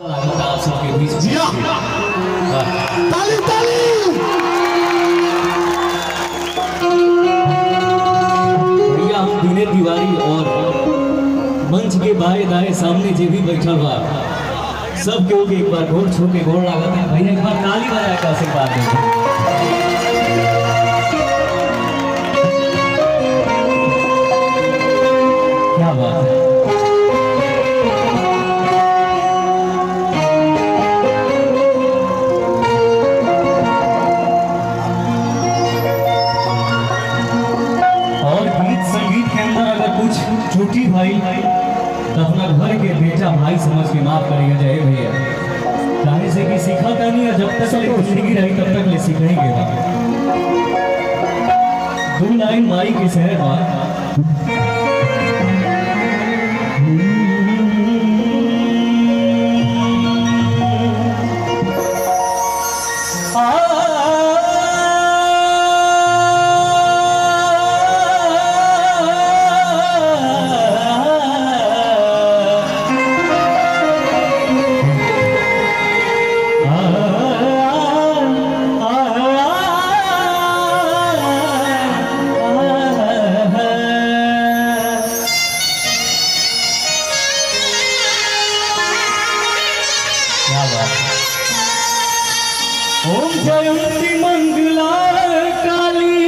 आप सबके बीच ताली ताली। भैया हम दिने तिवारी और मंच के बाएं दाएं सामने जे भी बैठल बा सब केहू के एक बार गोर छू के गोर लागत है। भैया एक बार ताली बजा के आशीर्वाद देंगे। क्या बात है। छोटी भाई तो अपना घर के बेटा भाई समझ के माफ करेगा जाए भैया। काहे से कि सीखा था नहीं है, जब तक ले जिंदगी रही तब तक ले सीखेंगे। दो लाइन माई के शहर में ओम जयंती मंगला काली,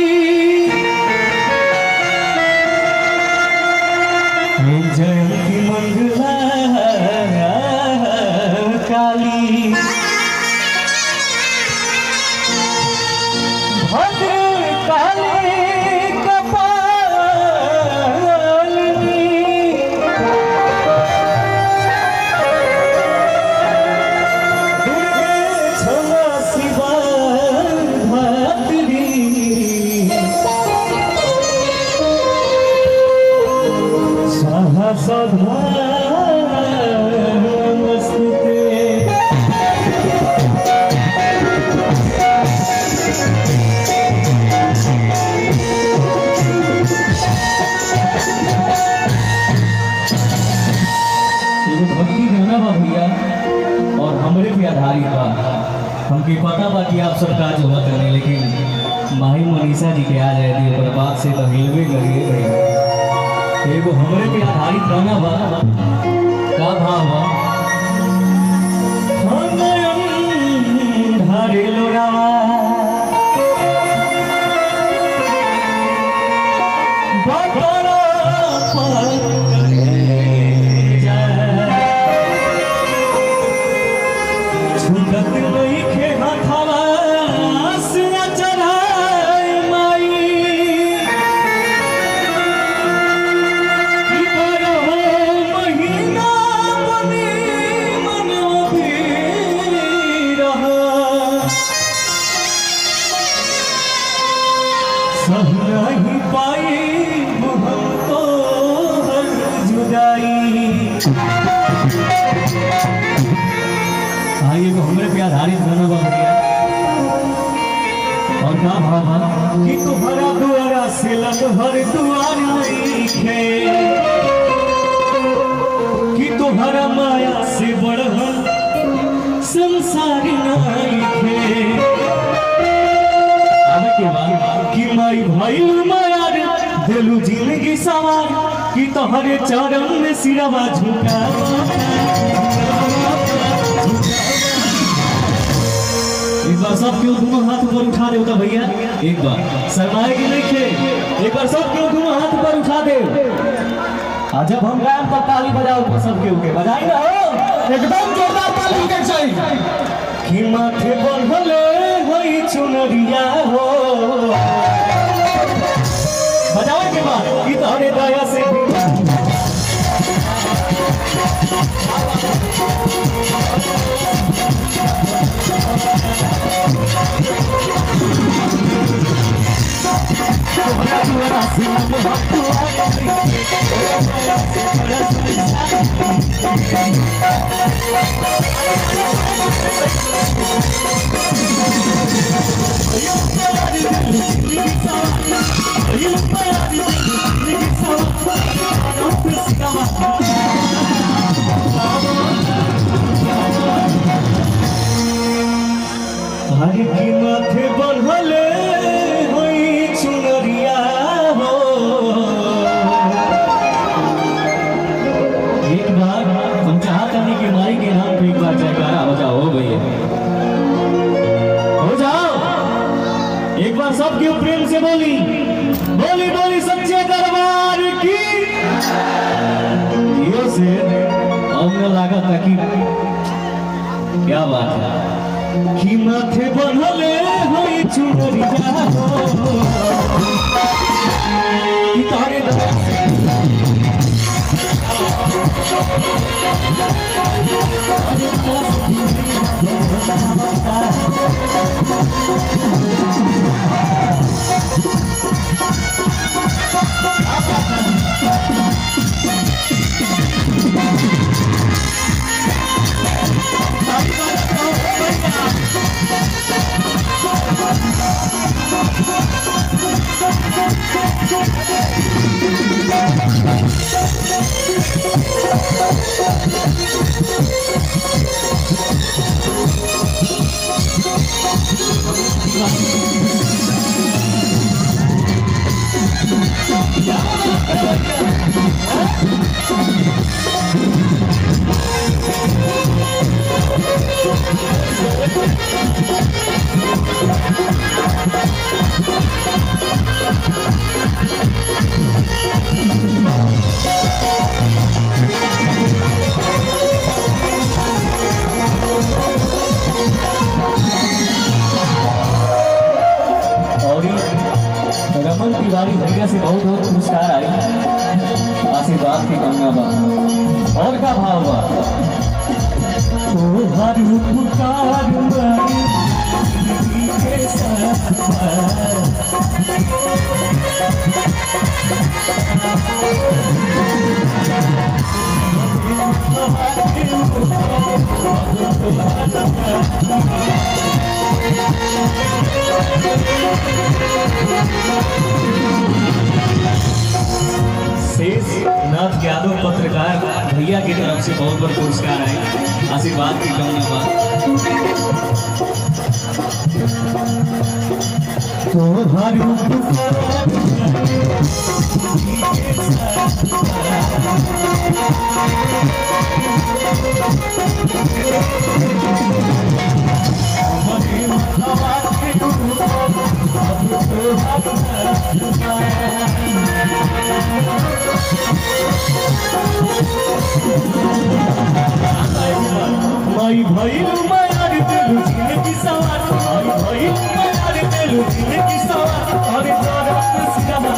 ओम जयंती मंगला काली, भद्र काली और हमरे पे आधारित बा। हमके पता बा कि आप सब काज होगा करने, लेकिन माही मनीषा जी के आ जाए दी और बात से तो हिलवे करिए भाई। एगो हमरे पे आधारित गाना बा, का भाव बा। ढारे लोरावा नहीं पाई हम तो हर जुदाई। आइए वो हमारे पे आधारित गाना बन गया और क्या भावा कि तुम्हारा द्वारा से हर द्वार नहीं है, कि तुम्हारा माया से बढ़ संसार नहीं है। के बाद कि माई भाई माया दिलू जिंदगी सवार, कि तोहरे चरण में सिरवा झुका। एक बार सब क्यों दोनों हाथ ऊपर उठा दे होता भैया, एक बार शर्माए की नहीं खे, एक बार सब क्यों दोनों हाथ ऊपर उठा दे। आज जब हम गायब पर ताली बजाओ सब के ऊपर बजाई ना हो, एकदम जोरदार ताली के चाहिए। कि माथे बंधले होई चुनरिया हो, बजावे के बाद कि तोहरे दया से की माथे बंधले होई चुनरिया हो। एक बार हम चाहते हैं कि माई के नाम पे एक बार जयकारा हो जाओ भैया, हो जाओ एक बार सब क्यों प्रेम से बोली बोली बोली सच्चे दरबार की। ये से हमने लगा था कि क्या बात है कि माथे बंधले होई चुनरिया हो कि तारे रमन तिवारी भैया से बहुत बहुत पुरस्कार आई, आशीर्वाद की कामना बा और का भाव बा। हर पुकार के साथ शेष नाथ यादव पत्रकार भैया की तरफ से बहुत बहुत पुरस्कार आए, आशीर्वाद की कामना बा। तो हर माई भाई मायार तेलु जिंदगी सवार, माई भाई मायार तेलु जिंदगी सवार, अरे तारा सिरमा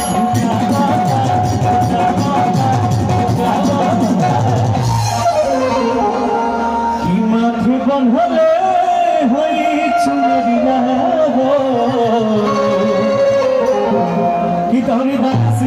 की माथे बंधले होई चुनरिया हो कि तारे दास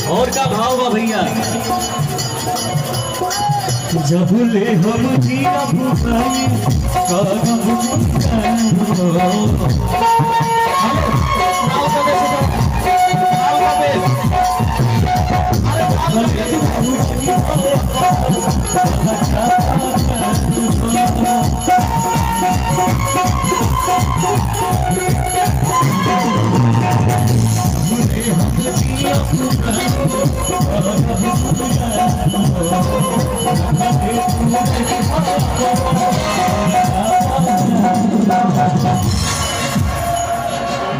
और का भाव बा भैया। जब ले हम जिया भुखाई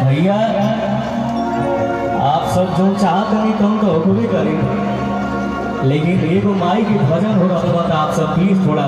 भैया आप सब जो चाहत नहीं कम तो होबे करें, लेकिन एगो माई के भजन हो रहा तो आप सब प्लीज थोड़ा